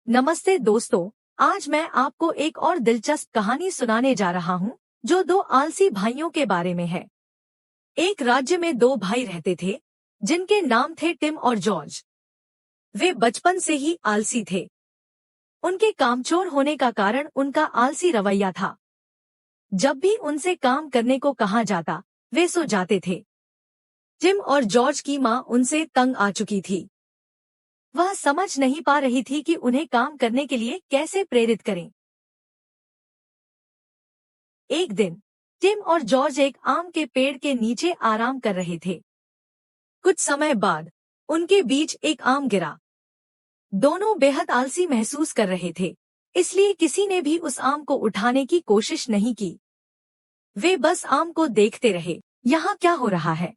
नमस्ते दोस्तों। आज मैं आपको एक और दिलचस्प कहानी सुनाने जा रहा हूँ जो दो आलसी भाइयों के बारे में है। एक राज्य में दो भाई रहते थे जिनके नाम थे टिम और जॉर्ज। वे बचपन से ही आलसी थे। उनके कामचोर होने का कारण उनका आलसी रवैया था। जब भी उनसे काम करने को कहा जाता वे सो जाते थे। टिम और जॉर्ज की माँ उनसे तंग आ चुकी थी। वह समझ नहीं पा रही थी कि उन्हें काम करने के लिए कैसे प्रेरित करें। एक दिन टिम और जॉर्ज एक आम के पेड़ के नीचे आराम कर रहे थे। कुछ समय बाद उनके बीच एक आम गिरा। दोनों बेहद आलसी महसूस कर रहे थे, इसलिए किसी ने भी उस आम को उठाने की कोशिश नहीं की। वे बस आम को देखते रहे। यहाँ क्या हो रहा है?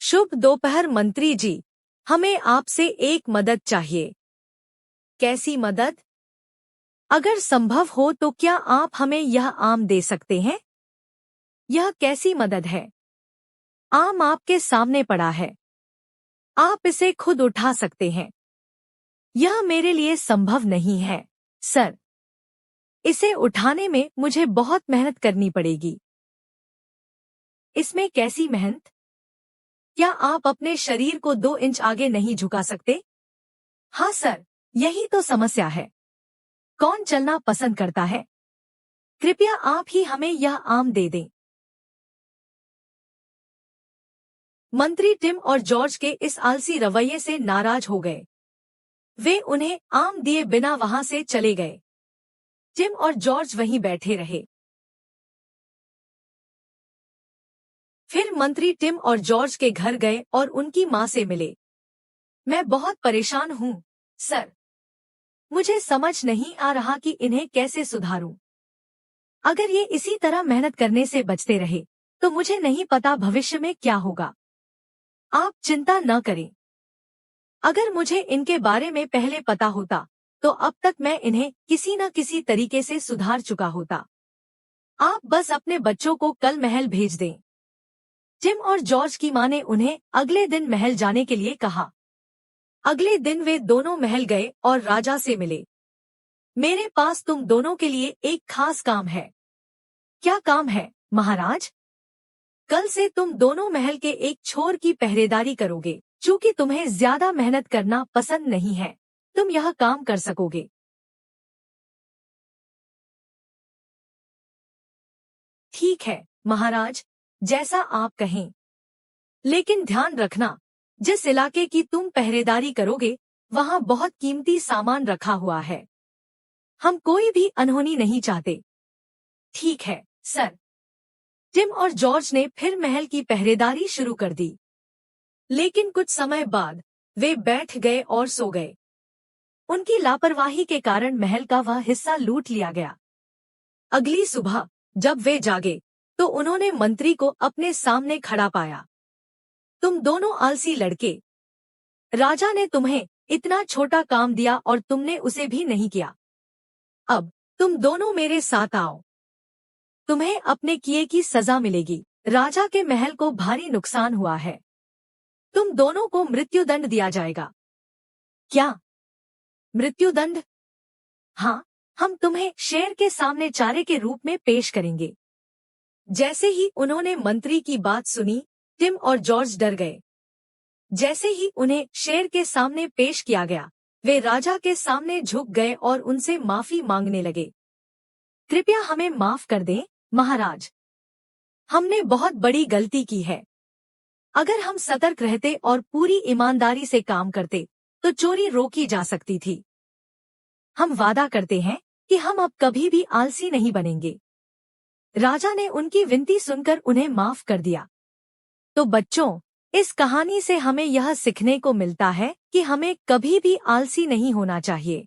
शुभ दोपहर मंत्री जी, हमें आपसे एक मदद चाहिए। कैसी मदद? अगर संभव हो तो क्या आप हमें यह आम दे सकते हैं? यह कैसी मदद है? आम आपके सामने पड़ा है, आप इसे खुद उठा सकते हैं। यह मेरे लिए संभव नहीं है, सर। इसे उठाने में मुझे बहुत मेहनत करनी पड़ेगी। इसमें कैसी मेहनत? क्या आप अपने शरीर को 2 इंच आगे नहीं झुका सकते? हाँ सर, यही तो समस्या है। कौन चलना पसंद करता है? कृपया आप ही हमें यह आम दे दें। मंत्री टिम और जॉर्ज के इस आलसी रवैये से नाराज हो गए। वे उन्हें आम दिए बिना वहां से चले गए। टिम और जॉर्ज वहीं बैठे रहे। फिर मंत्री टिम और जॉर्ज के घर गए और उनकी मां से मिले। मैं बहुत परेशान हूँ, सर। मुझे समझ नहीं आ रहा कि इन्हें कैसे सुधारूं। अगर ये इसी तरह मेहनत करने से बचते रहे तो मुझे नहीं पता भविष्य में क्या होगा। आप चिंता न करें। अगर मुझे इनके बारे में पहले पता होता तो अब तक मैं इन्हें किसी न किसी तरीके से सुधार चुका होता। आप बस अपने बच्चों को कल महल भेज दें। टिम और जॉर्ज की मां ने उन्हें अगले दिन महल जाने के लिए कहा। अगले दिन वे दोनों महल गए और राजा से मिले। मेरे पास तुम दोनों के लिए एक खास काम है। क्या काम है, महाराज? कल से तुम दोनों महल के एक छोर की पहरेदारी करोगे। चूंकि तुम्हें ज्यादा मेहनत करना पसंद नहीं है, तुम यह काम कर सकोगे। ठीक है, महाराज, जैसा आप कहें। लेकिन ध्यान रखना, जिस इलाके की तुम पहरेदारी करोगे वहां बहुत कीमती सामान रखा हुआ है। हम कोई भी अनहोनी नहीं चाहते। ठीक है, सर। टिम और जॉर्ज ने फिर महल की पहरेदारी शुरू कर दी। लेकिन कुछ समय बाद वे बैठ गए और सो गए। उनकी लापरवाही के कारण महल का वह हिस्सा लूट लिया गया। अगली सुबह जब वे जागे तो उन्होंने मंत्री को अपने सामने खड़ा पाया। तुम दोनों आलसी लड़के, राजा ने तुम्हें इतना छोटा काम दिया और तुमने उसे भी नहीं किया। अब तुम दोनों मेरे साथ आओ। तुम्हें अपने किए की सजा मिलेगी। राजा के महल को भारी नुकसान हुआ है। तुम दोनों को मृत्युदंड दिया जाएगा। क्या? मृत्युदंड? हाँ, हम तुम्हें शेर के सामने चारे के रूप में पेश करेंगे। जैसे ही उन्होंने मंत्री की बात सुनी, टिम और जॉर्ज डर गए। जैसे ही उन्हें शेर के सामने पेश किया गया, वे राजा के सामने झुक गए और उनसे माफी मांगने लगे। कृपया हमें माफ कर दें, महाराज। हमने बहुत बड़ी गलती की है। अगर हम सतर्क रहते और पूरी ईमानदारी से काम करते तो चोरी रोकी जा सकती थी। हम वादा करते हैं कि हम अब कभी भी आलसी नहीं बनेंगे। राजा ने उनकी विनती सुनकर उन्हें माफ कर दिया। तो बच्चों, इस कहानी से हमें यह सीखने को मिलता है कि हमें कभी भी आलसी नहीं होना चाहिए।